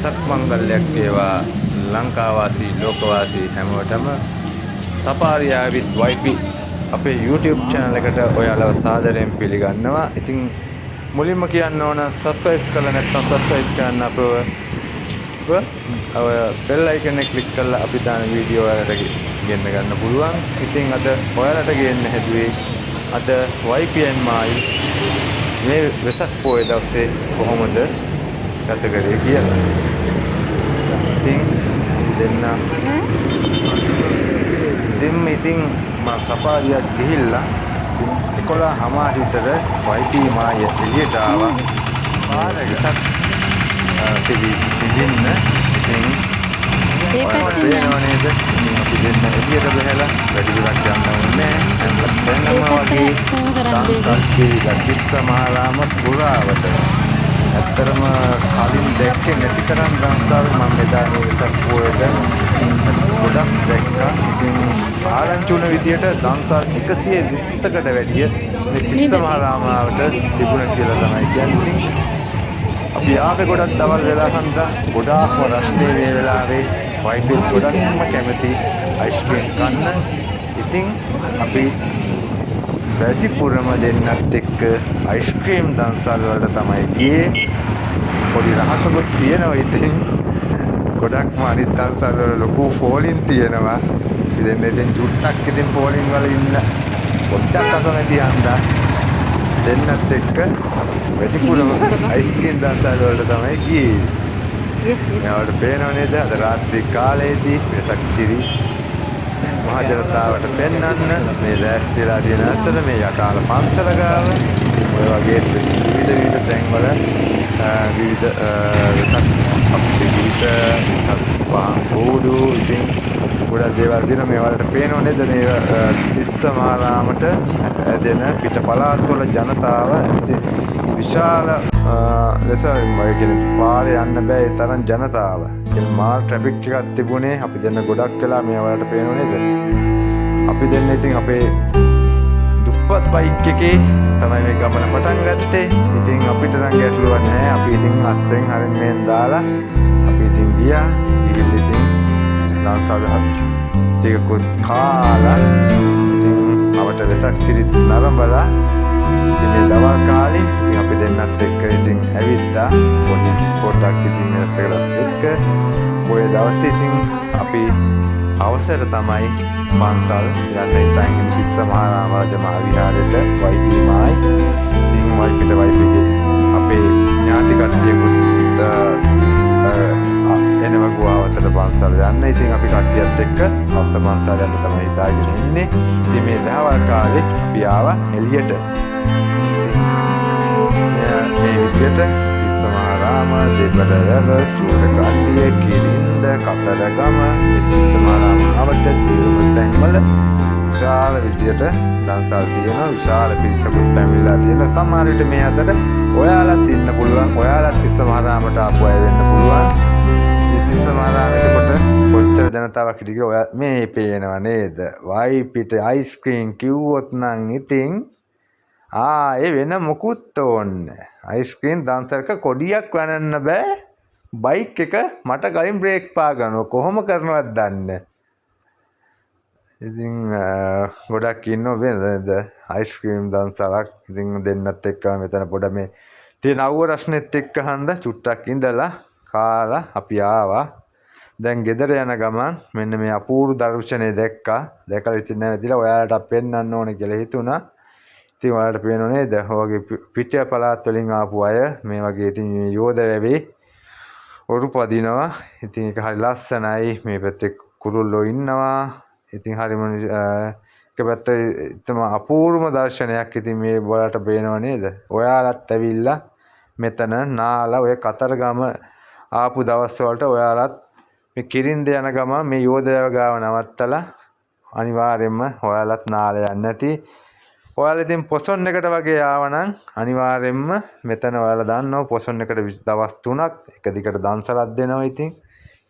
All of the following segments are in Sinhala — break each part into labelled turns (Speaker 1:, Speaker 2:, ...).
Speaker 1: වෙසක් මංගල්‍යයක් වේවා ලංකාවාසී ලෝකවාසී හැමෝටම සපාරියාවිත් YP අපේ YouTube channel එකට ඔයාලව සාදරයෙන් පිළිගන්නවා. ඉතින් මුලින්ම කියන්න ඕන subscribe කරලා නැත්නම් subscribe කරන්න අපව bell icon එක click කරලා අපි දාන වීඩියෝ වලට ගෙන්න ගන්න පුළුවන්. ඉතින් අද ඔයාලට ගෙන්න හැදුවේ අද YPN මායි මේ වෙසක් පොය දවසේ කොහොමද ගත කරේ කියලා. ඉතින් ඉතින් මම සපාරියක් ගිහිල්ලා 11:00 විතර YP මාය එළියට ආවා. පාරකට සිදින්න ඉතින් ඒකත් නේද අපි දෙන්න එළියට බහලා වැඩි දුරක් යන්න ඕනේ නැහැ. ගතිස්සමාරාම පුරාවට ඇත්තරම කලින් දැක්කේ නැති තරම් දවස්වල මම මෙදා මේ වෙසක් පොයට ගොඩක් දැක්කා. ඉතින් ආරංචි වුණ විදියට දවස්වල 120කට වැඩිය මේ තිස්සමහාරාමාවට තිබුණ කියලා තමයි කියන්නේ. අපි ආපේ ගොඩක් දවල් වෙලා හන්දා ගොඩාක්ම රස්නේ මේ වෙලාවේ YP ගොඩක්ම කැමති අයිස්ක්‍රීම් කන්න. ඉතින් අපි වැඩිපුරම දෙන්නත් එක්ක අයිස්ක්‍රීම් දන්සල් වලට තමයි ගියේ. පොඩි රහසකුත් තියෙනවා. ඉතින් ගොඩක්ම අනිත් දන්සල් වල ලොකු ෆෝලින් තියෙනවා. ඉතින් චුට්ටක් ඉතින් ෆෝලින් වල ඉන්න පොඩ්ඩක් අසමැති හන්දා දෙන්නත් එක්ක වැඩිපුරම අයිස්ක්‍රීම් දන්සල් වලට තමයි ගියේ. මේවට පේනව නේද අද රාත්‍රී කාලයේදී වෙසක් සිරි මහ ජනතාවට පෙන්වන්න මේ දැස්තිලා තියෙන අතර මේ යකාල පන්සල ගාව ඔය වගේ විවිධ තැන්වල විවිධ වෙසක් අපිට සත්පාංගෝඩු ඉතින් ගොඩක් දේවල් තියෙනවා. මේ වලට පේනව නේද මේ තිස්සමාරාමට දෙන පිට පළාත්වල ජනතාව විශාල ලෙස පාරේ යන්න බෑ ඒ තරම් ජනතාව. මාල් ට්‍රැෆික් එකක් තිබුණේ. අපි දෙන්න ගොඩක් වෙලා මේ වලට පේනව නේද? අපි දෙන්න ඉතින් අපේ දුප්පත් බයික් එකේ තමයි මේ ගමන පටන් ගත්තේ. ඉතින් අපිට නම් ගැටලුවක් නැහැ. අපි ඉතින් අස්සෙන් හරින් මෙන් දාලා අපි ඉතින් ගියා. ඉතින් නාසාවහත් ටිකකුත් කාලා ඉතින් අපට වෙසක් සිරිත් නරඹලා ඉතින් මේ දවල් කාලේ ඉතින් අපි දෙන්නත් එක්ක ඉතින් ඇවිත්තා පොඩ්ඩක් ඉතින් මෙස්සකට එක්ක ඔය දවසේ ඉතින් අපි අවසර තමයි පන්සල් යන්න ඉතින් තිස්සමහාරාම රජමහා විහාරයට YP මායි ඉතින් YPට අපේ ඥාති කට්ටියකුත් එනම ගුවා අවසර පන්සල් යන්න. ඉතින් අපි කට්ටියත් එක්ක අවසර පන්සල් යන්න තමයි හිතාගෙන ඉන්නේ. ඉතින් මේ දහවල් කාලේ අපි ආවා එළියට. මේ විදියට තිස්සමහාරාම දෙබඩවැව චූරකන්ඩිය කිරින්ද කතරගම තිස්සමහාරාම අවට සියලුම තැන්වල විශාල විදියට දන්සල් තියෙනවා. විශාල පිරිසකුත් පැමිණලා තියෙනවා. සමහර විට මේ අතර ඔයාලත් ඉන්න පුළුවන්. ඔයාලත් තිස්සමහාරාමට ආපු අය වෙන්න පුළුවන්. තිස්සමහාරාමයට කොට කොච්චර ජනතාවක් හිටියද ඔයා මේ පේනව නේද? YPට අයිස්ක්‍රීම් කිව්වොත් නම් ඉතින් ඒ වෙන මොකුත් ඕනේ. අයිස්ක්‍රීම් දන්සල්ක කොඩියක් වනන්න බෑ. බයික් එක මට කලින් බ්‍රේක් පා ගන්නවා. කොහොම කරනවද දන්නේ. ඉතින් ගොඩක් ඉන්නව වෙනද අයිස්ක්‍රීම් දන්සලක් ඉතින් දෙන්නත් එක්ක මෙතන පොඩ මේ තියෙන අවුව රස්නෙත් එක්ක හන්දා චුට්ටක් ඉඳලා කාලා අපි ආවා. දැන් ගෙදර යන ගමන් මෙන්න මේ අපූර්ව දර්ශනය දැක්කා. දැකලා ඉතින් නැවතිලා ඔයාලට පෙන්වන්න ඕනේ කියලා හිතුණා. ඉතින් ඔයාලට පේනව නේද? ඔයගේ පිටිය පළාත් වලින් ආපු අය මේ වගේ ඉතින් යෝධ වැවේ ඔරු පදිනවා. ඉතින් ඒක හරි ලස්සනයි. මේ පැත්තේ කුරුල්ලෝ ඉන්නවා. ඉතින් හරිම එක පැත්තේ අපූර්වම දර්ශනයක් ඉතින් මේ ඔයාලට පේනව නේද? ඔයාලත් ඇවිල්ලා මෙතන නාලා ඔය කතරගම ආපු දවස් වලට ඔයාලත් මේ කිරින්ද යන ගම මේ යෝධ වැව ගාව නවත්තලා අනිවාර්යයෙන්ම ඔයාලත් නාලා යන්න ඇති. ඔයාලා ඉතින් පොසොන් එකට වගේ ආවනම් අනිවාර්යයෙන්ම මෙතන ඔයාලා දන්නවා පොසොන් එකට දවස් 3ක් එක දිගට දන්සලක් දෙනවා. ඉතින්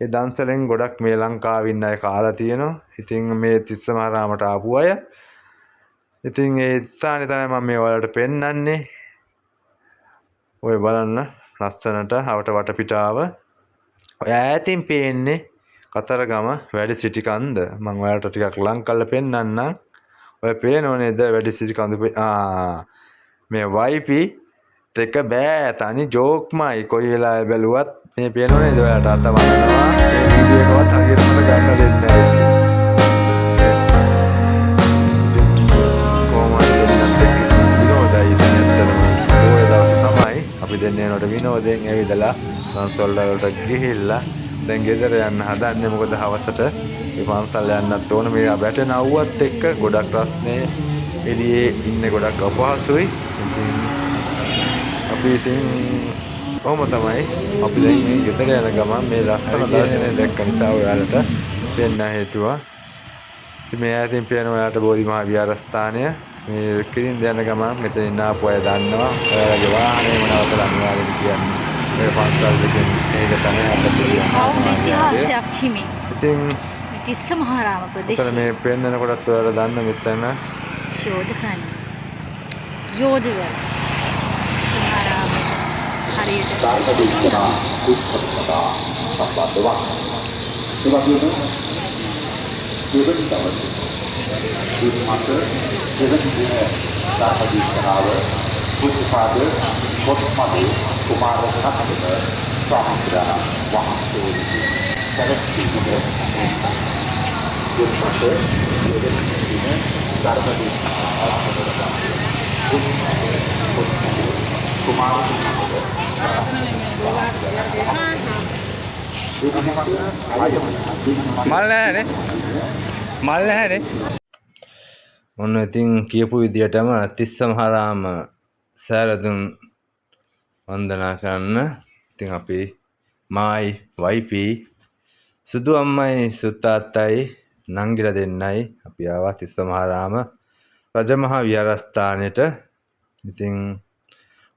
Speaker 1: ඒ දන්සලෙන් ගොඩක් මේ ලංකාවේ ඉන්න අය කාලා තියෙනවා. ඉතින් මේ තිස්සමහාරාමට ආපු අය ඉතින් ඒ ස්ථානේ තමයි මම මේ ඔයාලට පෙන්වන්නේ. ඔය බලන්න ලස්සනට හවට වටපිටාව ඔය ඈතින් පේන්නේ කතරගම වැඩි සිටි කන්ද. මම ඔයාලට ටිකක් ලං කරලා පෙන්නන්නම්. ඔය පේනෝ නේද වැඩි සිටි කන්ද? මේ වයිපි දෙක බෑ තනි ජෝක්මයි. කොයි වෙලාවෙ බැලුවත් මේ පේනෝ නේද ඔයාලට අත වන්නනවා. මේ වීඩියෝ එකවත් හරියට මට ගන්න දෙන්නේ නැහැ. අපි දෙන්නේ නෝට විනෝදයෙන් ඇවිදලා පන්සල් වලට ගිහිල්ලා දැන් ගෙදර යන්න හදන්නේ. මොකද හවසට මේ පන්සල් යන්නත් ඕන. මේ බැටෙන අවුවත් එක්ක ගොඩක් රස්නේ එළියේ ඉන්නේ ගොඩක් අපහසුයි. ඉතින් කොහොම තමයි අපි දැන් මේ ගෙදර යන ගමන් මේ ලස්සන දර්ශනය දැක්ක නිසා ඔයාලට පෙන්න හිතුවා. ඉතින් මේ ඈතින් පේන ඔයාලට බෝධිමහා විහාරස්ථානය. මේ කිරින් යන ගමන් මෙතනින් ආපු අය දන්නවා. ඔයාලගේ වාහනේ මොනවද අනිවාර්යයෙන් කියන්නේ. මේ පන්සල් දෙකෙන් මේක තමයි අපිට
Speaker 2: ඉතිහාසයක් හිමි.
Speaker 1: ඉතින්
Speaker 2: තිස්ස මහරාම ප්‍රදේශය.
Speaker 1: මේ පෙන්නනකොටත් ඔයාලා දන්න මෙතන
Speaker 2: ශෝධකන්. යෝධවැල්. මහරාම හරියට
Speaker 3: ධර්මදේශනා කුෂ්ඨපදා සම්බන්ධවක්. ඒ වගේම දෙවනි දවසේ දිනමත දෙවනි දින ධර්මදේශනාව කුෂ්ඨපාද පොත්පතේ කුමාර සත්‍යද සාහිත්‍යනා වහන්සේගේ සැලැස්වීමේ දෙවනි දින ධර්මදේශනා ආරම්භ කරනවා.
Speaker 1: මල් නැහැනේ. ඔන්න ඉතින් කියපු විදියටම තිස්ස මහරාම සෑරදුන් වන්දනා කරන්න. ඉතින් අපි මායි වයිපි සුදු අම්මයි සුත්තාත්තයි නංගිලා දෙන්නයි අපි ආවා තිස්ස මහරාම රජමහා විහාරස්ථානෙට. ඉතින්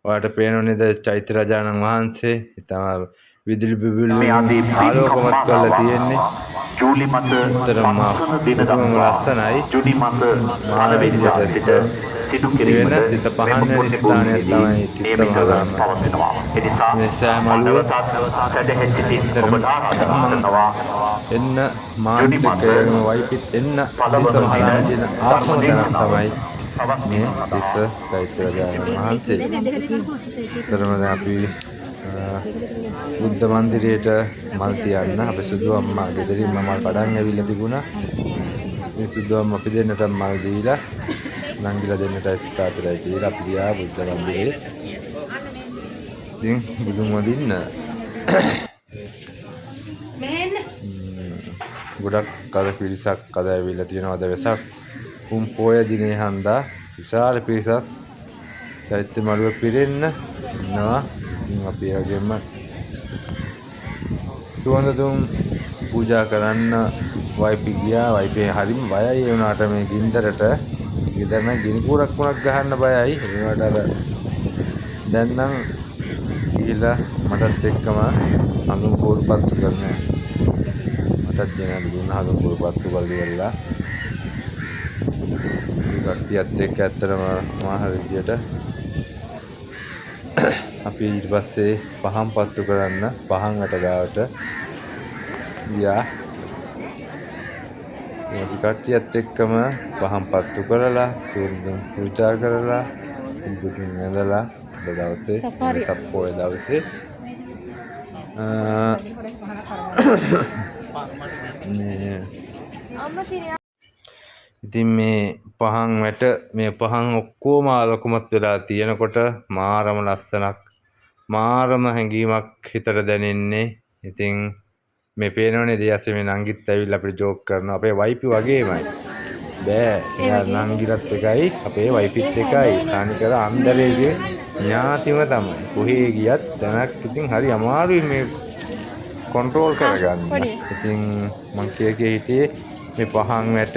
Speaker 1: ඔයාලට පේනෝ නේද චෛත්‍ය රජාණන් වහන්සේ ඉතම විදුලි බිබිලු ආලෝකමත් කරලා තියෙන්නේ.
Speaker 3: ජූලි මාස 5 දින දක්වා
Speaker 1: ලස්සනයි.
Speaker 3: ජූනි මාස 9 වෙනිදා සිට සිදු කෙරෙන
Speaker 1: සිත පහන් වෙන ස්ථානයක් තමයි තිස්ස මහරාම.
Speaker 3: පවතිනවා. ඒ නිසා
Speaker 1: මේ සෑමලුව එන්න මාන්තික වයිපිත් එන්න තිස්ස මහරාම කියන ආසම තැනක් තමයි මේ තිස්ස චෛත්‍ය රජාණන් වහන්සේ. තරම අපි බුද්ධ මන්දිරයට මල් තියන්න අපේ සුදු අම්මා ගෙදරින් මම කඩන් ඇවිල්ලා තිබුණා. මේ සුදු අම්මා අපි දෙන්නට මල් දීලා නංගිලා දෙන්නටයි තාත්තටයි දීලා අපි ගියා බුද්ධ මන්දිරේ. ඉතින් බුදුන් වදින්න ගොඩක් කද පිරිසක් කද ඇවිල්ලා තියෙනවා. දවසක් පොය දිනේ හන්දා විශාල පිරිසක් චෛත්‍ය මළුව පිරෙන්න ඉන්නවා. ඉතින් අපි වගේම සුවඳ දුම් පූජා කරන්න වයිපි ගියා. වයිපි හරිම බයයි ඒ වුණාට මේ ගින්දරට ගෙදර නම් ගිනි කුරක් වුණක් ගහන්න බයයි. ඒ වුණාට අර දැන් නම් ගිහිල්ලා මටත් එක්කම හඳුන් කෝල්පත්තු කරන මටත් දෙනල් දුන්න හඳුන් කෝල්පත්තු කරලා කට්ටියත් එක්ක ඇත්තටම මාහර විදියට අපි ඊට පස්සේ පහන් පත්තු කරන්න පහන් අට ගාවට ගියා. ඒ කට්ටියත් එක්කම පහන් පත්තු කරලා සූර්යදම් පූජා කරලා බුදුන් වැඳලා දවසේ සප්පෝය දවසේ ඉතින් මේ පහන් වැට මේ පහන් ඔක්කොම ආලෝකමත් වෙලා තියෙනකොට මාරම ලස්සනක් මාරම හැඟීමක් හිතට දැනෙන්නේ. ඉතින් මේ පේනවනේ දෙයස්සේ මේ නංගිත් ඇවිල්ලා අපිට ජෝක් කරනවා. අපේ වයිපි වගේමයි. බෑ එයා නංගිලත් එකයි අපේ වයිපිත් එකයි. තනිකර අන්දරේගේ ඥාතිම තමයි. කොහේ ගියත් තැනක් ඉතින් හරි අමාරුයි මේ කන්ට්‍රෝල් කරගන්න. ඉතින් මං කිය හිටියේ මේ පහන් වැට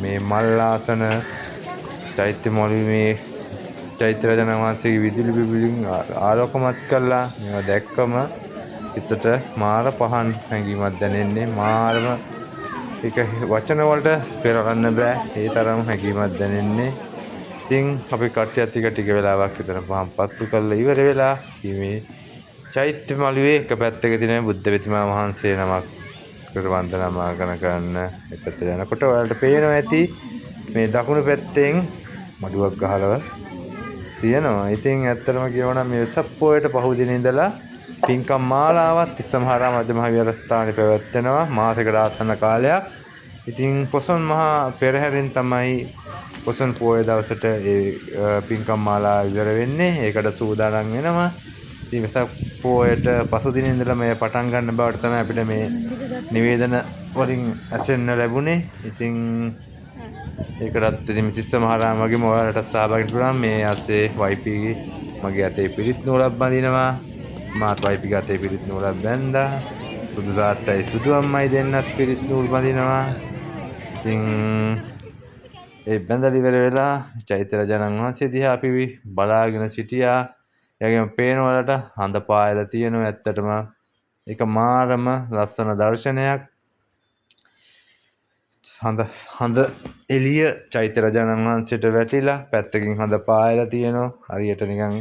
Speaker 1: මේ මල් ආසන චෛත්‍ය මළුවේ චෛත්‍ය රජාණන් වහන්සේගේ විදුලි බිබිලින් ආලෝකමත් කළා. මේවා දැක්කම හිතට මාර පහන් හැඟීමක් දැනෙන්නේ. මාරම ඒක වචන වලට පෙරවන්න බෑ. ඒ තරම් හැඟීමක් දැනෙන්නේ. ඉතින් අපි කට්ටියත් ටික වෙලාවක් විතර පහන් පත්තු කරලා ඉවර වෙලා මේ චෛත්‍ය මළුවේ එක පැත්තක තියෙන බුද්ධ ප්‍රතිමා වහන්සේ නමක් වන්දනා කරන එක පැත්තට යනකොට ඔයාලට පේනවා ඇති මේ දකුණු පැත්තෙන් මඩුවක් ගහලව තියෙනවා. ඉතින් ඇත්තටම කියනවා මේ වෙසක් පොයට පහුදින ඉඳලා පින්කම් මාලාවක් තිස්සමහාරාම මධ්‍ය මහ විහාරස්ථානයේ පැවැත්වෙනවා මාසයකට ආසන්න කාලයක්. ඉතින් පොසොන් මහා පෙරහැරෙන් තමයි පොසොන් පොය දවසට ඒ පින්කම් මාලාව ඉවර වෙන්නේ. ඒකට සූදානම් වෙනවා. ඉතින් වෙසක් පොයට පසුදින ඉඳලා මේ පටන් ගන්න බවට තමයි අපිට මේ නිවේදන වලින් ඇසෙන්න ලැබුණේ. ඉතින් ඒකටත් ඉතින් තිස්ස මහරාමගේම ඔයාලට සහභාගී වෙන්න මේ ASCII YP මගේ අතේ පිරිත් නූලක් බඳිනවා. මාත් YP ගේ අතේ පිරිත් නූලක් බැඳලා සුදු තාත්තයි සුදු අම්මයි දෙන්නත් පිරිත් නූල් බඳිනවා. ඉතින් ඒ බැඳලා ඉවර වෙලා චෛත්‍ය රජාණන් වහන්සේ දිහා අපි බලාගෙන සිටියා. එයාගෙම පේන වලට හඳ පායලා තියෙනවා. ඇත්තටම ඒක මාරම ලස්සන දර්ශනයක්. හඳ එළිය චෛත්‍ය රජාණන් වහන්සේට වැටිලා පැත්තකින් හඳ පායලා තියෙනවා. හරියට නිකන්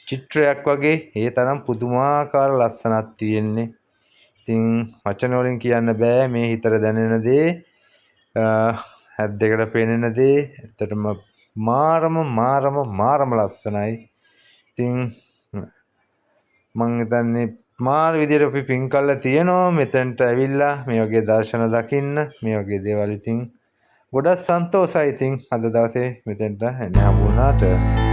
Speaker 1: චිත්‍රයක් වගේ. ඒ තරම් පුදුමාකාර ලස්සනක් තියෙන්නේ. ඉතින් වචන වලින් කියන්න බෑ මේ හිතට දැනෙන දේ, හැත් දෙකට පේනෙන දේ. ඇත්තටම මාරම ලස්සනයි. ඉතින් මං හිතන්නේ මාර විදියට අපි පින් කරලා තියෙනවා මෙතනට ඇවිල්ලා මේ වගේ දර්ශන දකින්න, මේ වගේ දේවල්. ඉතින් ගොඩක් සන්තෝෂයි ඉතින් අද දවසේ මෙතනට එන්න හම්බුණාට.